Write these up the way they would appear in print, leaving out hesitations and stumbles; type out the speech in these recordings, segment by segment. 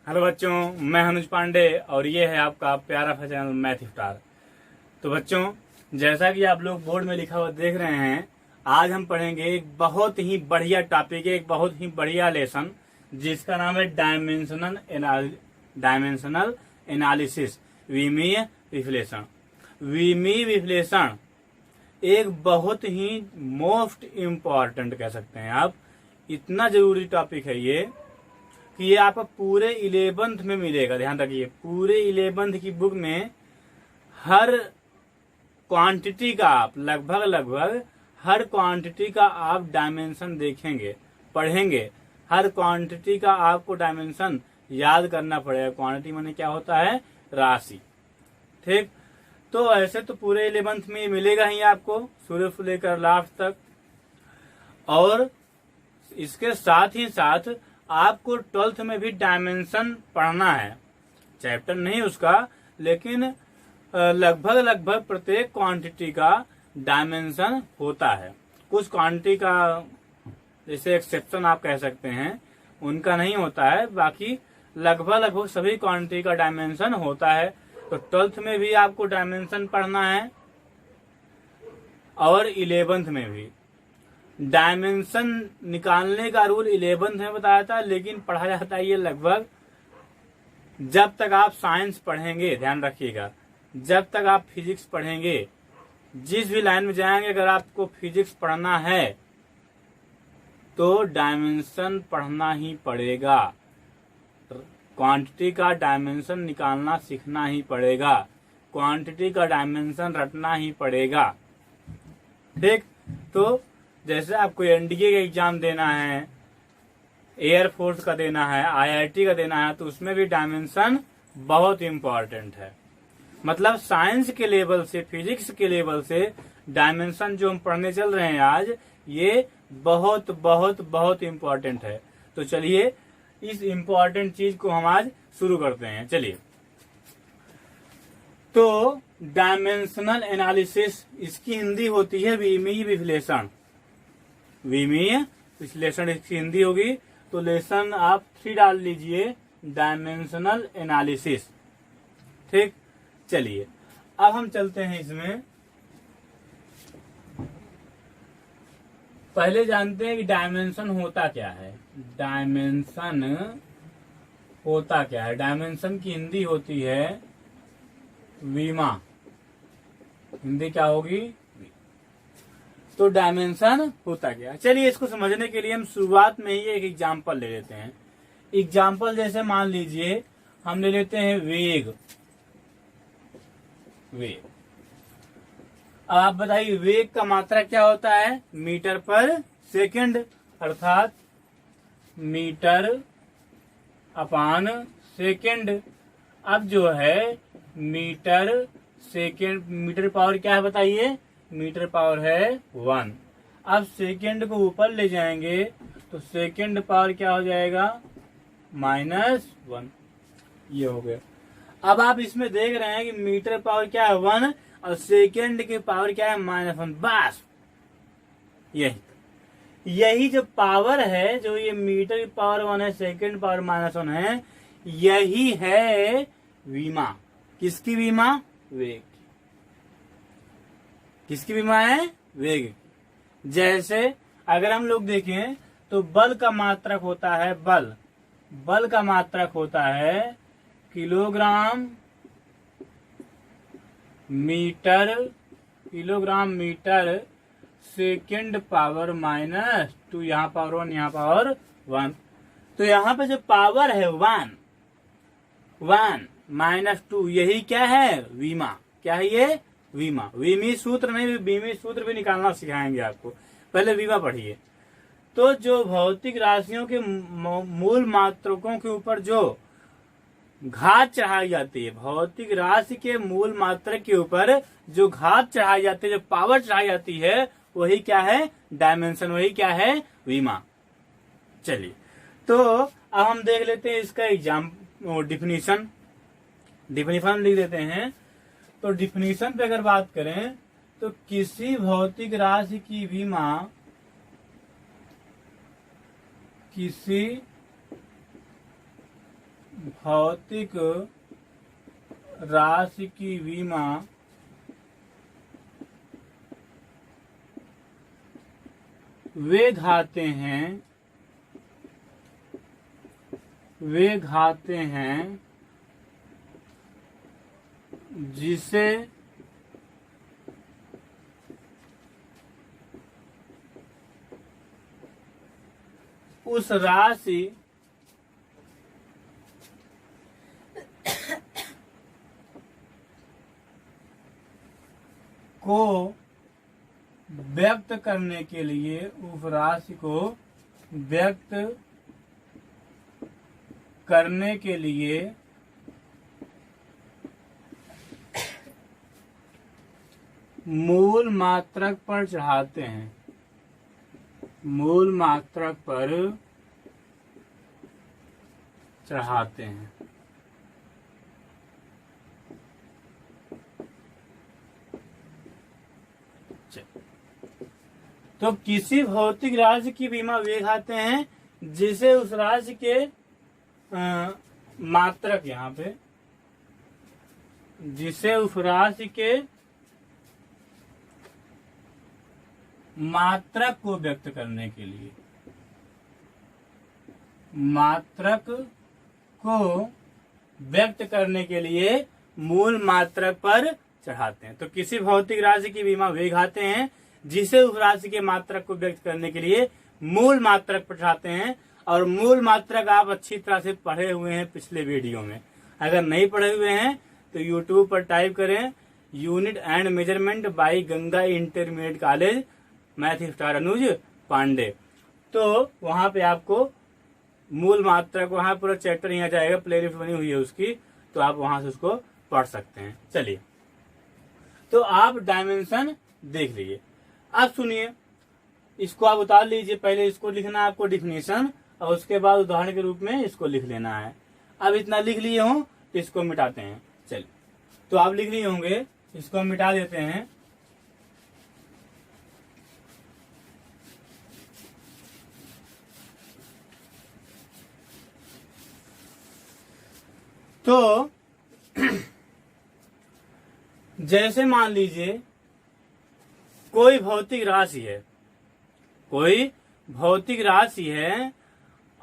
Hello बच्चों, मैं अनुज पांडे और ये है आपका प्यारा सा चैनल मैथ स्टार। तो बच्चों, जैसा कि आप लोग बोर्ड में लिखा हुआ देख रहे हैं, आज हम पढ़ेंगे एक बहुत ही बढ़िया टॉपिक, एक बहुत ही बढ़िया लेसन जिसका नाम है डायमेंशनल एनालिसिस, विमीय विश्लेषण। विमीय विश्लेषण एक बहुत ही मोस्ट इम्पॉर्टेंट कह सकते हैं आप, इतना जरूरी टॉपिक है ये कि ये आपको पूरे 11th में मिलेगा। ध्यान रखिए, पूरे 11th की बुक में हर क्वांटिटी का आप लगभग हर क्वांटिटी का आप डायमेंशन देखेंगे, पढ़ेंगे। हर क्वांटिटी का आपको डायमेंशन याद करना पड़ेगा। क्वांटिटी माने क्या होता है? राशि। ठीक, तो ऐसे तो पूरे 11th में मिलेगा ही आपको, शुरू से लेकर लास्ट तक। और इसके साथ ही साथ आपको 12th में भी डायमेंशन पढ़ना है। चैप्टर नहीं उसका, लेकिन लगभग प्रत्येक क्वांटिटी का डायमेंशन होता है। कुछ क्वांटिटी का जैसे एक्सेप्शन आप कह सकते हैं, उनका नहीं होता है, बाकी लगभग सभी क्वांटिटी का डायमेंशन होता है। तो 12th में भी आपको डायमेंशन पढ़ना है और 11th में भी। डायमेंशन निकालने का रूल 11th में बताया था, लेकिन पढ़ा जाता है ये लगभग जब तक आप साइंस पढ़ेंगे। ध्यान रखिएगा, जब तक आप फिजिक्स पढ़ेंगे, जिस भी लाइन में जाएंगे, अगर आपको फिजिक्स पढ़ना है तो डायमेंशन पढ़ना ही पड़ेगा। क्वांटिटी का डायमेंशन निकालना सीखना ही पड़ेगा, क्वांटिटी का डायमेंशन रटना ही पड़ेगा। ठीक, तो जैसे आपको एनडीए का एग्जाम देना है, एयरफोर्स का देना है, आईआईटी का देना है, तो उसमें भी डायमेंशन बहुत इंपॉर्टेंट है। मतलब साइंस के लेवल से, फिजिक्स के लेवल से डायमेंशन जो हम पढ़ने चल रहे हैं आज, ये बहुत बहुत बहुत इंपॉर्टेंट है। तो चलिए इस इंपॉर्टेंट चीज को हम आज शुरू करते हैं। चलिए, तो डायमेंशनल एनालिसिस, इसकी हिंदी होती है विमीय विश्लेषण। विमीय विश्लेषण इसकी हिंदी होगी। तो लेसन आप 3 डाल लीजिए, डायमेंशनल एनालिसिस। ठीक, चलिए अब हम चलते हैं इसमें। पहले जानते हैं कि डायमेंशन होता क्या है। डायमेंशन होता क्या है? डायमेंशन की हिंदी होती है विमा। हिंदी क्या होगी? तो डायमेंशन होता क्या? चलिए इसको समझने के लिए हम शुरुआत में ही एक एग्जांपल ले लेते हैं। एग्जांपल जैसे मान लीजिए हम ले लेते हैं वेग। अब आप बताइए वेग का मात्रा क्या होता है? मीटर पर सेकंड, अर्थात मीटर अपान सेकंड। अब जो है मीटर सेकंड, मीटर पावर क्या है बताइए? मीटर पावर है 1। अब सेकंड को ऊपर ले जाएंगे तो सेकंड पावर क्या हो जाएगा? -1। ये हो गया। अब आप इसमें देख रहे हैं कि मीटर पावर क्या है? 1 और सेकंड की पावर क्या है? -1। बस यही जो पावर है, जो ये मीटर की पावर 1 है, सेकंड पावर -1 है, यही है विमा। किसकी विमा? वेग। किसकी विमा है? वेग। जैसे अगर हम लोग देखें तो बल का मात्रक होता है, बल का मात्रक होता है किलोग्राम मीटर सेकंड पावर -2। यहाँ पावर 1, यहाँ पावर 1। तो यहाँ पे जो पावर है 1 -2, यही क्या है? विमा। क्या है ये? विमा। विमी सूत्र नहीं, विमी सूत्र भी निकालना सिखाएंगे आपको, पहले विमा पढ़िए। तो जो भौतिक राशियों के मूल मात्रकों के ऊपर जो घात चढ़ाई जाती है, भौतिक राशि के मूल मात्रक के ऊपर जो घात चढ़ाई जाती है, जो पावर चढ़ाई जाती है, वही क्या है? डायमेंशन। वही क्या है? विमा। चलिए, तो अब हम देख लेते हैं इसका डिफिनीशन लिख देते हैं। तो डिफिनीशन पे अगर बात करें तो किसी भौतिक राशि की विमा किसी भौतिक राशि की बीमा वे घाते हैं जिसे उस राशि को व्यक्त करने के लिए, उस राशि को व्यक्त करने के लिए मूल मात्रक पर चढ़ाते हैं, मूल मात्रक पर चढ़ाते हैं। तो किसी भौतिक राशि की बीमा वे घाते हैं जिसे उस राशि के मात्रक, यहाँ पे जिसे उस राशि के मात्रक को व्यक्त करने के लिए, मात्रक को व्यक्त करने के लिए मूल मात्रक पर चढ़ाते हैं। तो किसी भौतिक राशि की बीमा वे घाते हैं जिसे उस राशि के मात्रक को व्यक्त करने के लिए मूल मात्रक पर चढ़ाते हैं। और मूल मात्रक आप अच्छी तरह से पढ़े हुए हैं पिछले वीडियो में। अगर नहीं पढ़े हुए हैं तो यूट्यूब पर टाइप करें unit and measurement by Ganga intermediate college math star Anuj Pandey, तो वहां पे आपको मूल मात्रक, वहां पूरा चैप्टर यहाँ जाएगा, प्लेलिस्ट बनी हुई है उसकी, तो आप वहां से उसको पढ़ सकते हैं। चलिए, तो आप डायमेंशन देख लीजिए। अब सुनिए, इसको आप उतार लीजिए। पहले इसको लिखना है आपको डिफिनेशन, और उसके बाद उदाहरण के रूप में इसको लिख लेना है। अब इतना लिख लिए हो तो इसको मिटाते हैं। चलिए, तो आप लिख लिए होंगे, इसको मिटा देते हैं। तो जैसे मान लीजिए कोई भौतिक राशि है, कोई भौतिक राशि है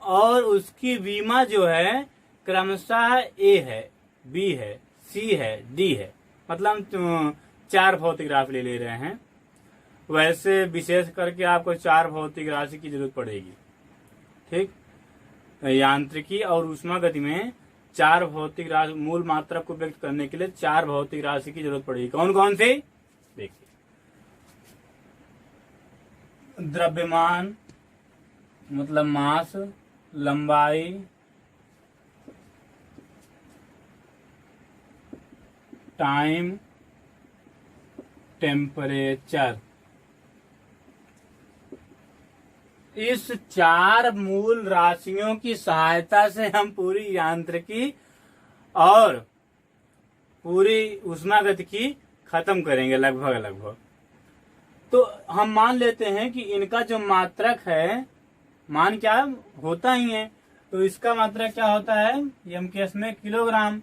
और उसकी बीमा जो है क्रमशः ए है, बी है, सी है, डी है। मतलब हम 4 भौतिक राशि ले रहे हैं। वैसे विशेष करके आपको 4 भौतिक राशि की जरूरत पड़ेगी। ठीक, यांत्रिकी और ऊष्मागति में 4 भौतिक राशि, मूल मात्रक को व्यक्त करने के लिए 4 भौतिक राशि की जरूरत पड़ेगी। कौन कौन सी? देखिए, द्रव्यमान मतलब मास, लंबाई, टाइम, टेम्परेचर। इस 4 मूल राशियों की सहायता से हम पूरी यांत्रिकी और पूरी ऊष्मागति की खत्म करेंगे लगभग। तो हम मान लेते हैं कि इनका जो मात्रक है, मान क्या होता ही है, तो इसका मात्रक क्या होता है एम केस में किलोग्राम,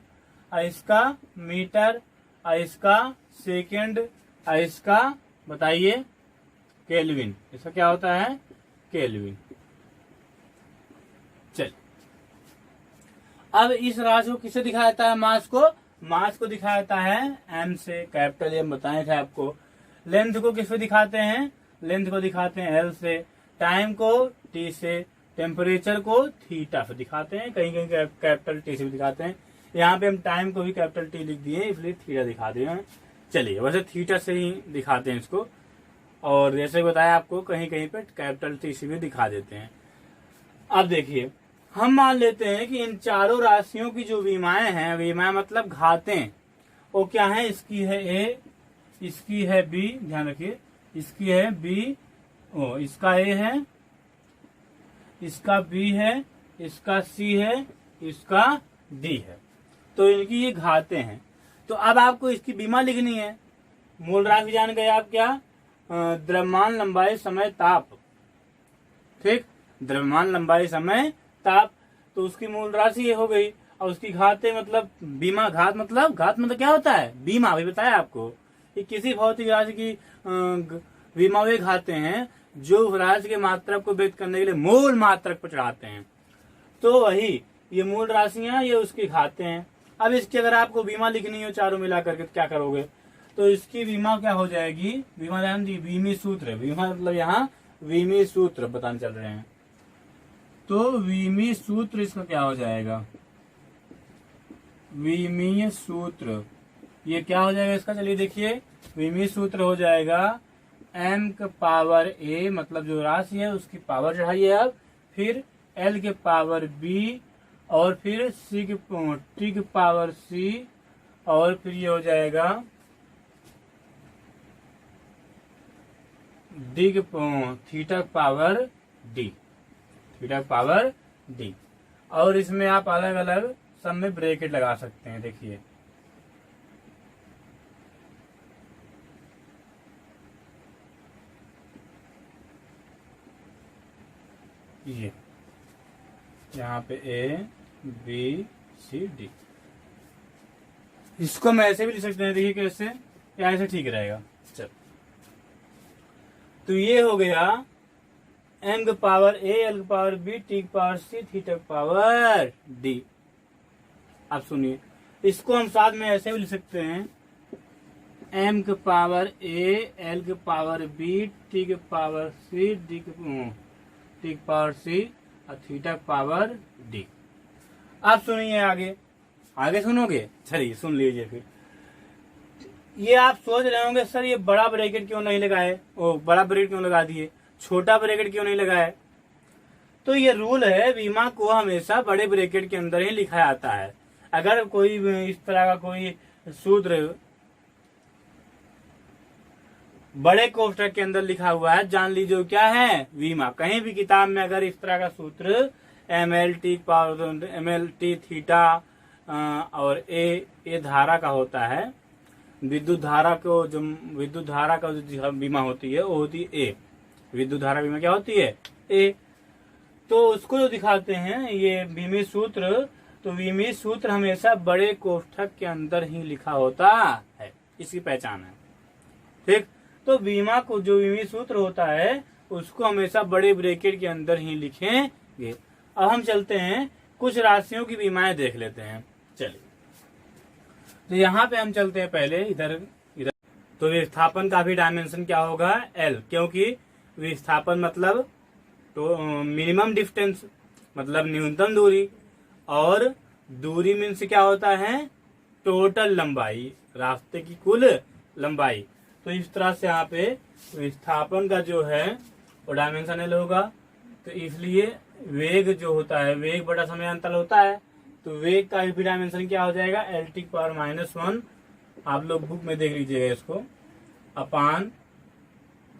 और इसका मीटर, और इसका सेकंड, और इसका बताइए केल्विन। इसका क्या होता है? केल्विन। चल, अब इस राशि को किसे दिखाया जाता है? मास को। मास को दिखाया जाता है एम से, कैपिटल एम बताए थे आपको। लेंथ को किससे दिखाते हैं? लेंथ को दिखाते हैं एल से। टाइम को टी से। टेम्परेचर को थीटा से दिखाते हैं, कहीं कहीं कैपिटल टी से भी दिखाते हैं। यहाँ पे हम टाइम को भी कैपिटल टी लिख दिए, इसलिए थीटा दिखा दिए हैं। चलिए, वैसे थीटा से ही दिखाते हैं इसको, और जैसे बताया आपको कहीं कहीं पे कैपिटल टी से भी दिखा देते हैं। अब देखिए, हम मान लेते हैं कि इन 4 राशियों की जो विमाएं हैं, विमाएं मतलब घातें, वो क्या है? इसकी है ए, इसकी है बी, ध्यान रखिए, इसकी है बी, ओ इसका ए है, इसका बी है, इसका सी है, इसका डी है। तो इनकी ये घातें हैं। तो अब आपको इसकी बीमा लिखनी है। मूल राशि जान गए आप क्या? द्रव्यमान, लंबाई, समय, ताप। ठीक, द्रव्यमान, लंबाई, समय, ताप। तो उसकी मूल राशि ये हो गई। और उसकी घातें मतलब बीमा घात मतलब क्या होता है, बीमा। अभी बताया आपको कि किसी भौतिक राशि की बीमा वे घातें हैं जो राशि के मात्रक को व्यक्त करने के लिए मूल मात्रक पर चढ़ाते हैं। तो वही ये मूल राशियां, ये उसकी घातें हैं। अब इसकी अगर आपको बीमा लिखनी हो चारों मिला करके तो क्या करोगे, तो इसकी बीमा क्या हो जाएगी, बीमा ध्यान दी, बीमी सूत्र, बीमा मतलब यहाँ बीमी सूत्र बताने चल रहे हैं। तो बीमी सूत्र इसका क्या हो जाएगा, बीमी सूत्र ये क्या हो जाएगा इसका, चलिए देखिए, बीमी सूत्र हो जाएगा m के पावर a मतलब जो राशि है उसकी पावर चढ़ाइए अब, फिर l के पावर b और फिर t के पावर c और फिर ये हो जाएगा d के theta power d, theta power d। और इसमें आप अलग अलग सब में ब्रैकेट लगा सकते हैं। देखिए ये यहाँ पे A B C D, इसको हम ऐसे भी लिख सकते हैं। देखिए कैसे, या ऐसे ठीक रहेगा। चल, तो ये हो गया m के पावर A, L के पावर B, T के पावर C, थीटा के पावर D। अब सुनिए, इसको हम साथ में ऐसे भी लिख सकते हैं, m के पावर A, L के पावर B, T के पावर C, D के पावर C और थीटा पावर D। अब सुनिए आगे, आगे सुनोगे, चलिए सुन लीजिए। फिर ये आप सोच रहे होंगे सर ये बड़ा ब्रैकेट क्यों नहीं लगाए, ओ बड़ा ब्रैकेट क्यों लगा दिए, छोटा ब्रैकेट क्यों नहीं लगाए। तो ये रूल है, बीमा को हमेशा बड़े ब्रैकेट के अंदर ही लिखा जाता है। अगर कोई इस तरह का कोई सूत्र बड़े कोष्ठक के अंदर लिखा हुआ है, जान लीजिए क्या है, बीमा। कहीं भी किताब में अगर इस तरह का सूत्र MLT थीटा और ए धारा का होता है, विद्युत धारा का जो बीमा होती है वो होती है ए, विद्युत धारा बीमा क्या होती है, ए। तो उसको जो दिखाते हैं ये बीमी सूत्र, तो बीमी सूत्र हमेशा बड़े कोष्ठक के अंदर ही लिखा होता है, इसकी पहचान है। ठीक, तो बीमा को जो बीमी सूत्र होता है उसको हमेशा बड़े ब्रैकेट के अंदर ही लिखेंगे। अब हम चलते हैं कुछ राशियों की बीमाएं देख लेते हैं। चलिए, तो यहाँ पे हम चलते हैं पहले इधर। तो विस्थापन का भी डायमेंशन क्या होगा, L, क्योंकि विस्थापन मतलब तो मिनिमम डिस्टेंस मतलब न्यूनतम दूरी, और दूरी मीन्स क्या होता है, टोटल लंबाई, रास्ते की कुल लंबाई। तो इस तरह से यहाँ पे विस्थापन का जो है वो डायमेंशन L होगा। तो इसलिए वेग जो होता है, वेग बड़ा समय अंतर होता है, तो वेग का भी डायमेंशन क्या हो जाएगा, LT की पावर -1। आप लोग बुक में देख लीजिएगा इसको, अपान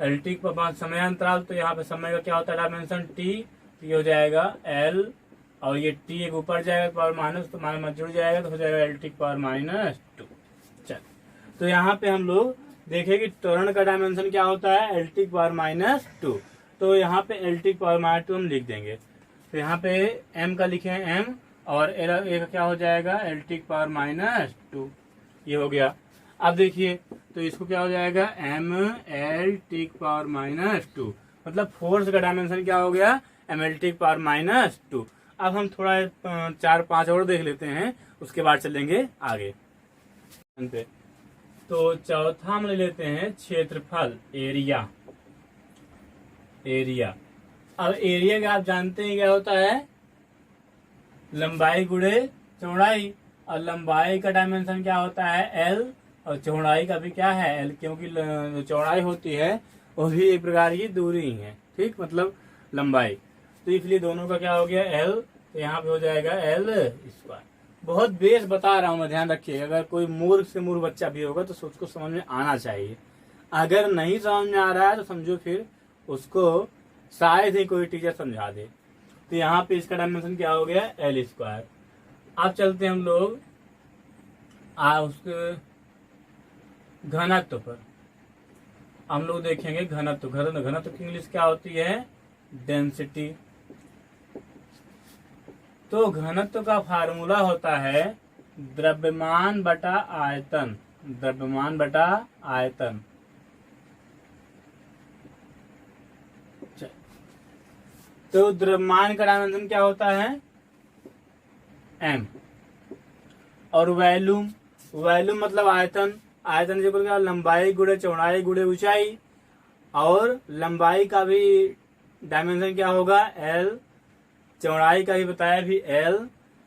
LT की पावर समय अंतराल। तो यहाँ पे समय का क्या होता है डायमेंशन T, तो ये हो जाएगा L, और ये T एक ऊपर जाएगा पावर माइनस, तो माइनस जुड़ जाएगा तो हो जाएगा LT की पावर -2। चल, तो यहाँ पे हम लोग देखें कि त्वरण का डायमेंशन क्या होता है, LT की पावर -2। तो यहाँ पे LT की पावर -2 हम लिख देंगे। तो यहाँ पे M का लिखे हैं M, और L का क्या हो जाएगा, LT की पावर -2। ये हो गया। अब देखिए, तो इसको क्या हो जाएगा, MLT की पावर -2, मतलब फोर्स का डायमेंशन क्या हो गया, MLT की पावर -2। अब हम थोड़ा 4-5 और देख लेते हैं, उसके बाद चलेंगे आगे पे। तो चौथा हम ले लेते हैं क्षेत्रफल, एरिया। एरिया, अब एरिया का आप जानते हैं क्या होता है, लंबाई गुणे चौड़ाई, और लंबाई का डायमेंशन क्या होता है, L, और चौड़ाई का भी क्या है, L, क्योंकि जो चौड़ाई होती है वो भी एक प्रकार की दूरी ही है, ठीक, मतलब लंबाई। तो इसलिए दोनों का क्या हो गया, L, तो यहाँ पे हो जाएगा L²। बहुत बेस बता रहा हूँ मैं, ध्यान रखिएगा। अगर कोई मूर्ख से मूर्ख बच्चा भी होगा तो उसको समझ में आना चाहिए। अगर नहीं समझ में आ रहा है तो समझो फिर उसको शायद ही कोई टीचर समझा दे। तो यहाँ पे इसका डायमेंशन क्या हो गया, L²। अब चलते हैं हम लोग उसके घनत्व पर। हम लोग देखेंगे घनत्व। घनत्व की इंग्लिश क्या होती है, डेंसिटी। तो घनत्व का फार्मूला होता है द्रव्यमान बटा आयतन, द्रव्यमान बटा आयतन। तो द्रव्यमान का डायमेंशन क्या होता है? m। और वॉल्यूम, वॉल्यूम मतलब आयतन, आयतन जो क्या, लंबाई गुणे चौड़ाई गुणे ऊंचाई। और लंबाई का भी डायमेंशन क्या होगा? l। चौड़ाई का भी बताया भी l।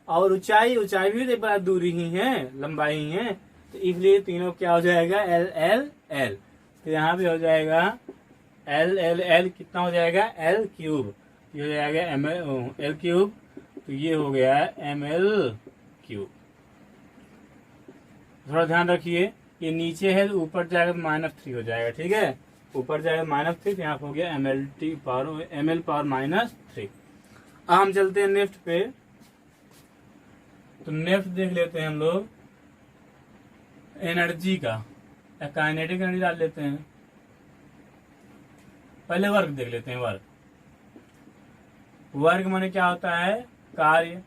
और ऊंचाई, ऊंचाई भी तो दूरी ही है, लंबाई ही है। तो इसलिए तीनों क्या हो जाएगा? l l l। तो यहाँ भी हो जाएगा l l l, कितना हो जाएगा? l cube. ये हो जाएगा l क्यूब। तो ये हो गया ml क्यूब। थोड़ा ध्यान रखिए, ये नीचे है तो ऊपर जाएगा तो -3 हो जाएगा, ठीक है। ऊपर जाएगा -3, तो यहाँ हो गया ml पावर -3। अब हम चलते हैं नेक्स्ट पे। तो नेक्स्ट देख लेते हैं हम लोग एनर्जी का, या काइनेटिक एनर्जी डाल लेते हैं। पहले वर्क देख लेते हैं। वर्क, वर्क माने क्या होता है? कार्य।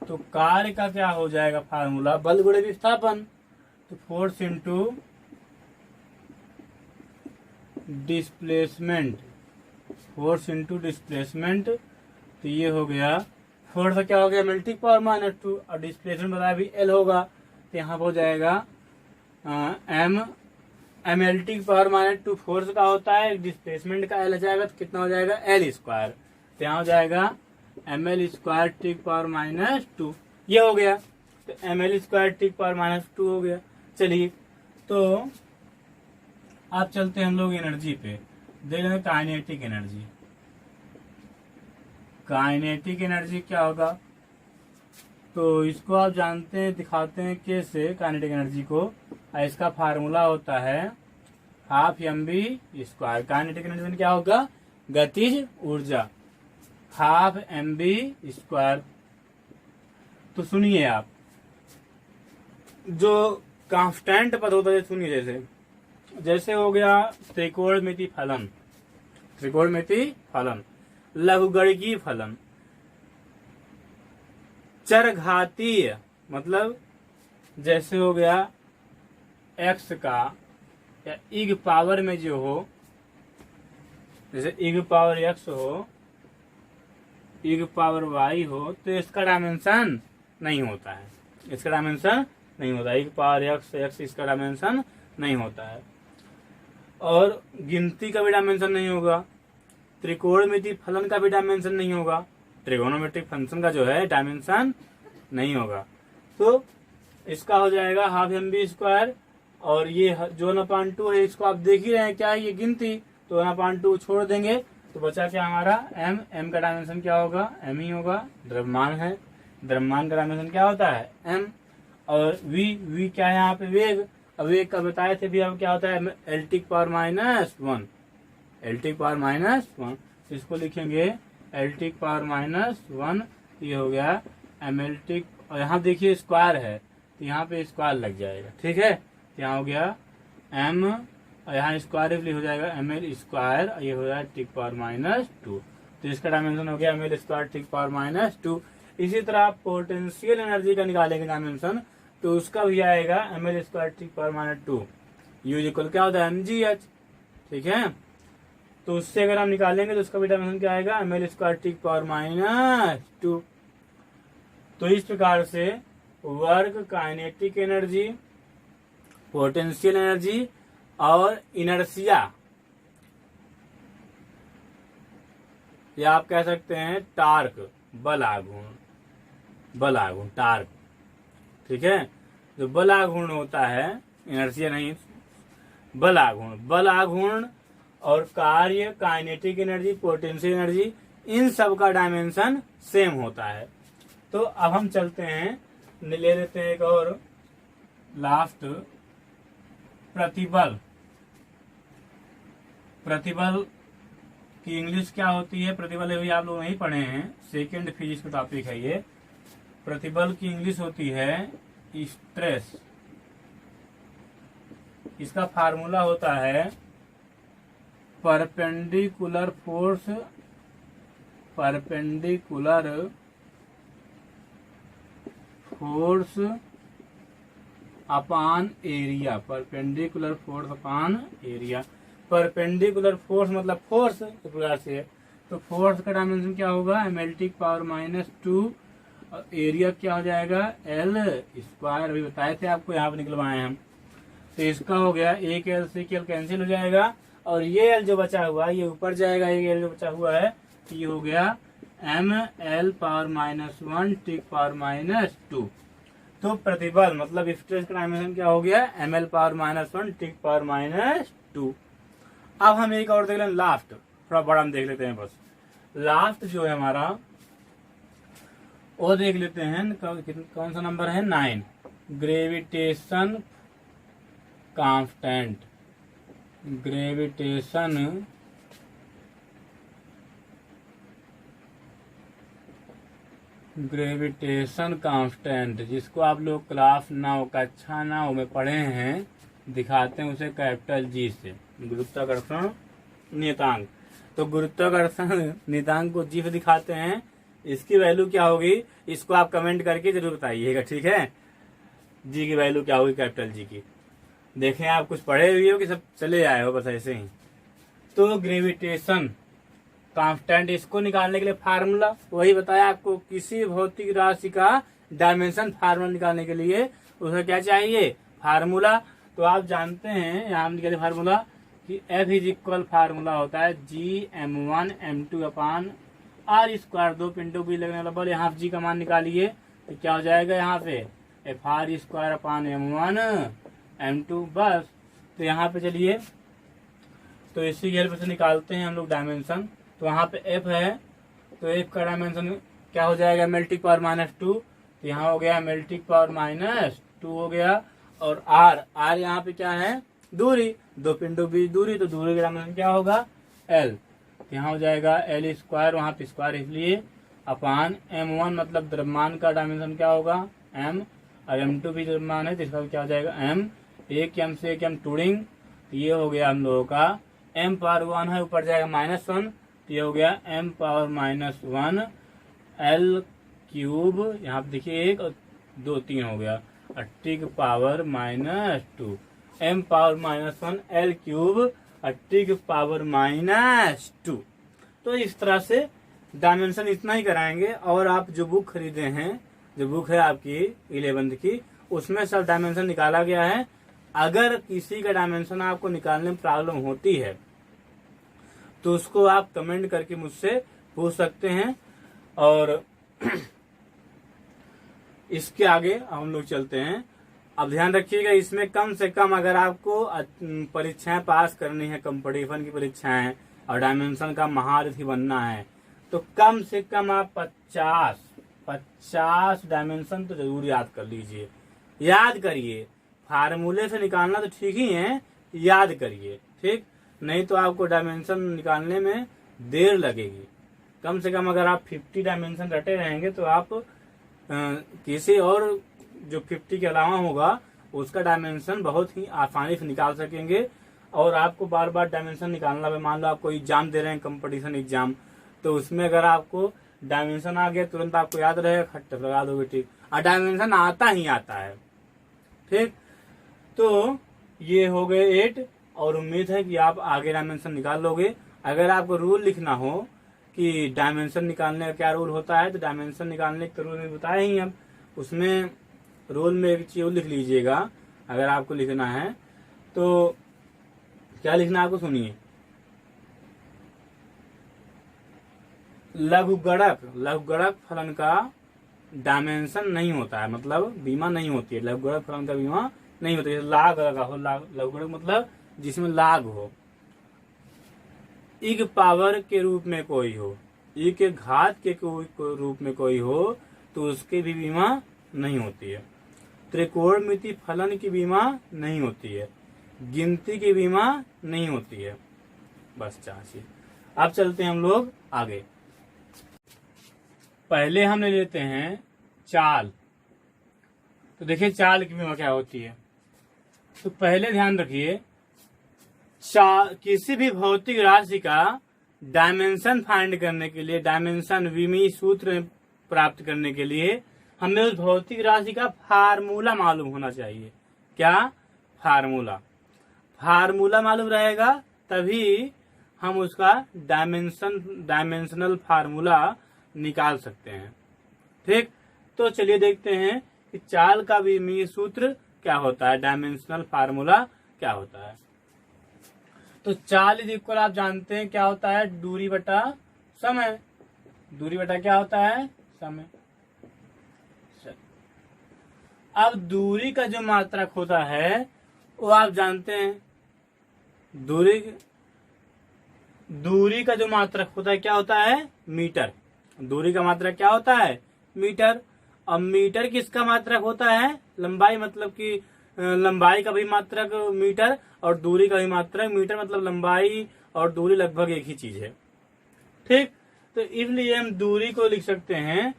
तो कार्य का क्या हो जाएगा फार्मूला? बल गुणे विस्थापन। तो force into displacement, force into displacement. तो ये हो गया फोर्स का क्या हो गया? मल्टीक पावर -2। और डिस्प्लेसमेंट बताया भी l होगा, तो यहाँ हो जाएगा m l T power -2 force का होता है, डिस्प्लेसमेंट का l हो जाएगा, तो कितना हो जाएगा? l square. तो यहाँ हो जाएगा ml स्क्वायर टी पावर -2। ये हो गया, तो ml स्क्वायर टी पावर -2 हो गया। चलिए, तो आप चलते हैं हम लोग एनर्जी पे, देख लेंगे काइनेटिक एनर्जी। काइनेटिक एनर्जी क्या होगा? तो इसको आप जानते हैं, दिखाते हैं कैसे काइनेटिक एनर्जी को। इसका फार्मूला होता है half mv square. Kinetic energy में क्या होगा? गतिज ऊर्जा, हाफ mv स्क्वायर। तो सुनिए आप, जो कांस्टेंट पद होता है, सुनिए, जैसे हो गया त्रिकोणमिति फलन, त्रिकोणमिति फलन, लघुगणकीय फलन, चरघातीय मतलब जैसे हो गया x का या इग पावर में जो हो, जैसे इग पावर x हो, इग पावर y हो, तो इसका डायमेंशन नहीं होता है, इसका डायमेंशन नहीं होता है। इग पावर x इसका डायमेंशन नहीं होता है। और गिनती का भी डायमेंशन नहीं होगा, त्रिकोणमिति फलन का भी डायमेंशन नहीं होगा, ट्रिगोनोमेट्रिक फंक्शन का जो है डायमेंशन नहीं होगा। तो इसका हो जाएगा हाफ mv स्क्वायर। और ये जो 1/2 है, इसको आप देख ही रहे हैं क्या है, ये गिनती। तो 1/2 छोड़ देंगे तो बचा क्या हमारा? m का डायमेंशन क्या होगा? m ही होगा, द्रव्यमान है, द्रव्यमान का डायमेंशन क्या होता है? m। और v क्या है यहाँ पे? वेग। अब वेग का बताए थे भी, अब क्या होता है? l power -1, l power -1। इसको लिखेंगे l पावर -1। ये हो गया ml। और यहाँ देखिए स्क्वायर है, तो यहाँ पे स्क्वायर लग जाएगा, ठीक है। यहाँ हो गया m, और यहाँ स्क्वायर हो जाएगा ml स्क्वायर। ये हो जाएगा टी पावर -2। तो इसका डायमेंशन हो गया ml स्क्वायर टी पावर -2। इसी तरह आप पोटेंशियल एनर्जी का निकालेंगे डायमेंशन, तो उसका भी आएगा ml square T power -2। Use equal क्या होता है? mgh, ठीक है। तो उससे अगर हम निकालेंगे तो उसका भी डायमेंशन क्या आएगा? ml square T power -2। तो इस प्रकार से work, kinetic energy, potential energy और इनर्शिया, या आप कह सकते हैं टार्क, बल आघूर्ण, बल आघूर्ण टार्क, ठीक है। जो बल आघूर्ण होता है, इनर्शिया नहीं, बल आघूर्ण, बल आघूर्ण और कार्य, काइनेटिक एनर्जी, पोटेंशियल एनर्जी, इन सब का डायमेंशन सेम होता है। तो अब हम चलते हैं, ले लेते हैं एक और लास्ट, प्रतिबल। प्रतिबल की इंग्लिश क्या होती है? प्रतिबल अभी आप लोग नहीं पढ़े हैं, सेकेंड फिजिक्स का टॉपिक है ये। प्रतिबल की इंग्लिश होती है स्ट्रेस। इसका फार्मूला होता है perpendicular force, perpendicular force upon area, perpendicular force upon area. Perpendicular force मतलब फोर्स इस प्रकार से है, तो फोर्स का डायमेंशन क्या होगा, mLT पावर -2, और एरिया क्या हो जाएगा L स्क्वायर, अभी बताए थे आपको, यहाँ पे निकलवाए हम। तो इसका हो गया, एक L से L कैंसिल हो जाएगा, और ये L जो बचा हुआ है ये ऊपर जाएगा, एक L जो बचा हुआ है ये हो गया mL पावर -1 T पावर -2। तो प्रतिबल मतलब स्ट्रेस का डायमेंशन क्या हो गया, mL पावर -1 T पावर -2। अब हम एक और देख लें, लास्ट थोड़ा बड़ा हम देख लेते हैं बस। लास्ट जो है हमारा वो देख लेते हैं, कौन सा नंबर है, 9, ग्रेविटेशन कांस्टेंट। ग्रेविटेशन कांस्टेंट, जिसको आप लोग क्लास 9 कक्षा 9 में पढ़े हैं, दिखाते हैं उसे कैपिटल G से, गुरुत्वाकर्षण नियतांक। तो गुरुत्वाकर्षण नियतांक को G से दिखाते हैं, इसकी वैल्यू क्या होगी इसको आप कमेंट करके जरूर बताइएगा, ठीक है। G की वैल्यू क्या होगी कैपिटल G की, देखें आप कुछ पढ़े हुए हो कि सब चले आए हो बस ऐसे ही। तो ग्रेविटेशन कांस्टेंट, इसको निकालने के लिए फार्मूला वही बताया आपको, किसी भौतिक राशि का डायमेंशन फार्मूला निकालने के लिए उसे क्या चाहिए, फार्मूला। तो आप जानते हैं यहाँ निकाले फार्मूला कि F इज इक्वल फार्मूला होता है Gm1 m2 अपान R स्क्वायर, 2 पिंटू भी लगने वाला बल, यहाँ G का मान निकालिए तो क्या हो जाएगा यहाँ पे FR square upon m1 m2 बस। तो यहाँ पे चलिए, तो इसी की हेल्प से निकालते हैं हम लोग डायमेंशन। तो वहाँ पे F है, तो F का डायमेंशन क्या हो जाएगा, mLT पावर -2, तो यहाँ हो गया mLT पावर -2 हो गया, और R यहाँ पे क्या है, दूरी, 2 पिंटू बीच दूरी, तो दूरी का डायमेंशन क्या होगा L, यहाँ हो जाएगा L स्क्वायर, वहाँ पे स्क्वायर इसलिए, अपान m1 मतलब द्रव्यमान का डायमेंशन क्या होगा m, और m2 भी द्रव्यमान है तो इसका क्या हो जाएगा m, एक m से एक m टूरिंग, तो ये हो गया हम लोगों का m पावर 1 है, ऊपर जाएगा -1, तो ये हो गया m पावर -1 L क्यूब, यहाँ पे देखिए 1 और 2 3 हो गया, और T की power -2, m power -1 L cube और T की पावर -2। तो इस तरह से डायमेंशन इतना ही कराएंगे। और आप जो बुक खरीदे हैं, जो बुक है आपकी 11th की, उसमें सब डायमेंशन निकाला गया है। अगर किसी का डायमेंशन आपको निकालने में प्रॉब्लम होती है तो उसको आप कमेंट करके मुझसे पूछ सकते हैं। और इसके आगे हम लोग चलते हैं। अब ध्यान रखिएगा, इसमें कम से कम अगर आपको परीक्षाएं पास करनी है, कंपटीशन की परीक्षाएं, और डायमेंशन का महारथी बनना है, तो कम से कम आप 50 डायमेंशन तो जरूर याद कर लीजिए। याद करिए, फार्मूले से निकालना तो ठीक ही है, याद करिए, ठीक, नहीं तो आपको डायमेंशन निकालने में देर लगेगी। कम से कम अगर आप 50 डायमेंशन रटे रहेंगे तो आप किसी और जो 50 के अलावा होगा उसका डायमेंशन बहुत ही आसानी से निकाल सकेंगे। और आपको बार बार डायमेंशन निकालना है, मान लो आप कोई एग्जाम दे रहे हैं, कंपटीशन एग्जाम, तो उसमें अगर आपको डायमेंशन आ गया तुरंत आपको याद रहेगा, खट्ट लगा दोगे, ठीक, और डायमेंशन आता ही आता है, ठीक। तो ये हो गए 8, और उम्मीद है कि आप आगे डायमेंशन निकाल लोगे। अगर आपको रूल लिखना हो कि डायमेंशन निकालने का क्या रूल होता है, तो डायमेंशन निकालने का रूल में बताया ही हम, उसमें रूल में एक चीज लिख लीजिएगा। अगर आपको लिखना है तो क्या लिखना है आपको, सुनिए, लघुगणक फलन का डायमेंशन नहीं होता है, मतलब बीमा नहीं होती है, लघुगणक फलन का बीमा नहीं होता है। लाग लगा हो, लघुगणक मतलब जिसमें लाग हो, इग पावर के रूप में कोई हो, ई के घात के रूप में कोई हो, तो उसकी भी बीमा नहीं होती है। त्रिकोणमिति फलन की बीमा नहीं होती है, गिनती की बीमा नहीं होती है। बस चाहिए। अब चलते हैं हम लोग आगे। पहले हम ले लेते हैं चाल। तो देखिए चाल की बीमा क्या होती है। तो पहले ध्यान रखिए, किसी भी भौतिक राशि का डायमेंशन फाइंड करने के लिए, डायमेंशन विमी सूत्र प्राप्त करने के लिए हमें उस भौतिक राशि का फार्मूला मालूम होना चाहिए। क्या? फार्मूला। फार्मूला मालूम रहेगा तभी हम उसका डायमेंशनल फार्मूला निकाल सकते हैं। ठीक, तो चलिए देखते हैं कि चाल का विमीय सूत्र क्या होता है, डायमेंशनल फार्मूला क्या होता है। तो चाल इज इक्वल, आप जानते हैं क्या होता है, दूरी बटा समय। दूरी बटा क्या होता है, समय। अब दूरी का जो मात्रक होता है वो आप जानते हैं, दूरी का जो मात्रक होता है क्या होता है, मीटर। दूरी का मात्रक क्या होता है, मीटर। अब मीटर किसका मात्रक होता है, लंबाई, मतलब कि लंबाई का भी मात्रक मीटर और दूरी का भी मात्रक मीटर, मतलब लंबाई और दूरी लगभग एक ही चीज है। ठीक, तो इसलिए हम दूरी को लिख सकते हैं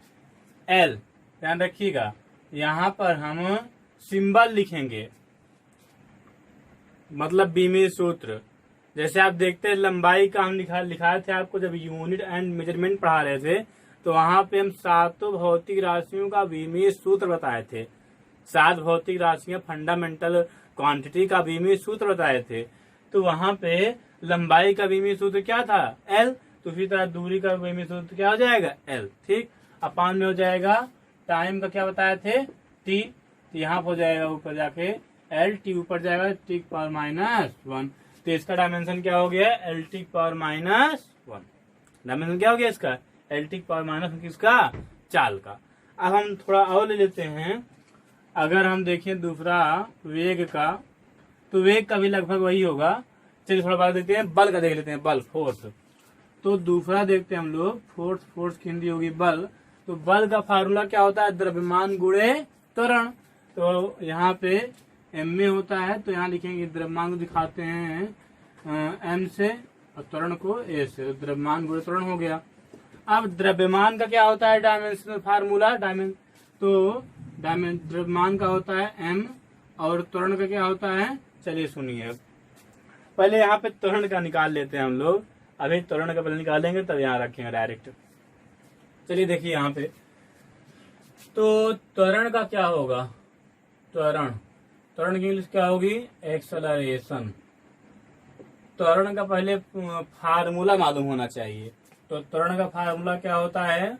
L। ध्यान रखिएगा, यहाँ पर हम सिंबल लिखेंगे, मतलब विमीय सूत्र। जैसे आप देखते हैं लंबाई का हम लिखाए थे आपको जब यूनिट एंड मेजरमेंट पढ़ा रहे थे, तो वहां पे हम 7 भौतिक राशियों का विमीय सूत्र बताए थे। 7 भौतिक राशियां, फंडामेंटल क्वांटिटी का विमीय सूत्र बताए थे। तो वहां पे लंबाई का विमीय सूत्र क्या था, L। तो इसी तरह दूरी का विमीय सूत्र क्या हो जाएगा, L। ठीक, अपान में हो जाएगा टाइम का क्या बताए थे, T। तो यहाँ हो जाएगा ऊपर जाके L T, ऊपर जाएगा T पावर -1। तो इसका डायमेंशन क्या हो गया, L T पावर -1। डायमेंशन क्या हो गया इसका, L T पावर -1 किसका, चाल का। अब हम थोड़ा और ले लेते हैं। अगर हम देखें दूसरा वेग का, तो वेग का भी लगभग वही होगा। चलिए थोड़ा बात देखते हैं, बल का देख लेते हैं, बल, फोर्स। तो दूसरा देखते हैं हम लोग, फोर्स की हिंदी होगी बल। तो बल का फार्मूला क्या होता है, द्रव्यमान गुणे त्वरण। तो यहाँ पे एम में होता है, तो यहाँ लिखेंगे द्रव्यमान को दिखाते हैं एम से और त्वरण को ए से। तो द्रव्यमान गुणे त्वरण हो गया। अब द्रव्यमान का क्या होता है, डायमेंशनल फार्मूला, तो द्रव्यमान का होता है एम और त्वरण का क्या होता है, चलिए सुनिए। पहले यहाँ पे त्वरण का निकाल लेते हैं हम लोग। अभी त्वरण का पहले निकालेंगे तब यहाँ रखेंगे डायरेक्ट। चलिए देखिए यहाँ पे, तो त्वरण का क्या होगा, त्वरण की इंग्लिश क्या होगी, एक्सेलरेशन। त्वरण का पहले फार्मूला मालूम होना चाहिए। तो त्वरण का फार्मूला क्या होता है,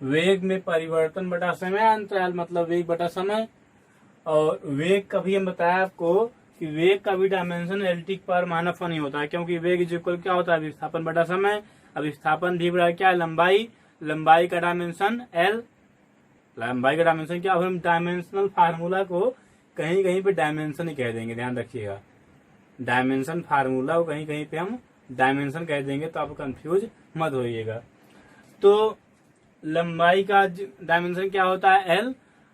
वेग में परिवर्तन बटा समय अंतराल, मतलब वेग बटा समय। और वेग का भी हम बताया आपको कि वेग का भी डायमेंशन L T पावर -1 ही होता है, क्योंकि वेग इज इक्वल क्या होता है, विस्थापन बटा समय। अब विस्थापन भी बड़ा क्या है, लंबाई का डायमेंशन L। लंबाई का डायमेंशन क्या, हम डायमेंशनल फार्मूला को कहीं कहीं पे डायमेंशन ही कह देंगे, ध्यान रखिएगा। डायमेंशन फार्मूला को कहीं कहीं पे हम डायमेंशन कह देंगे, तो आप कंफ्यूज मत होइएगा। तो लंबाई का डायमेंशन क्या होता है, L।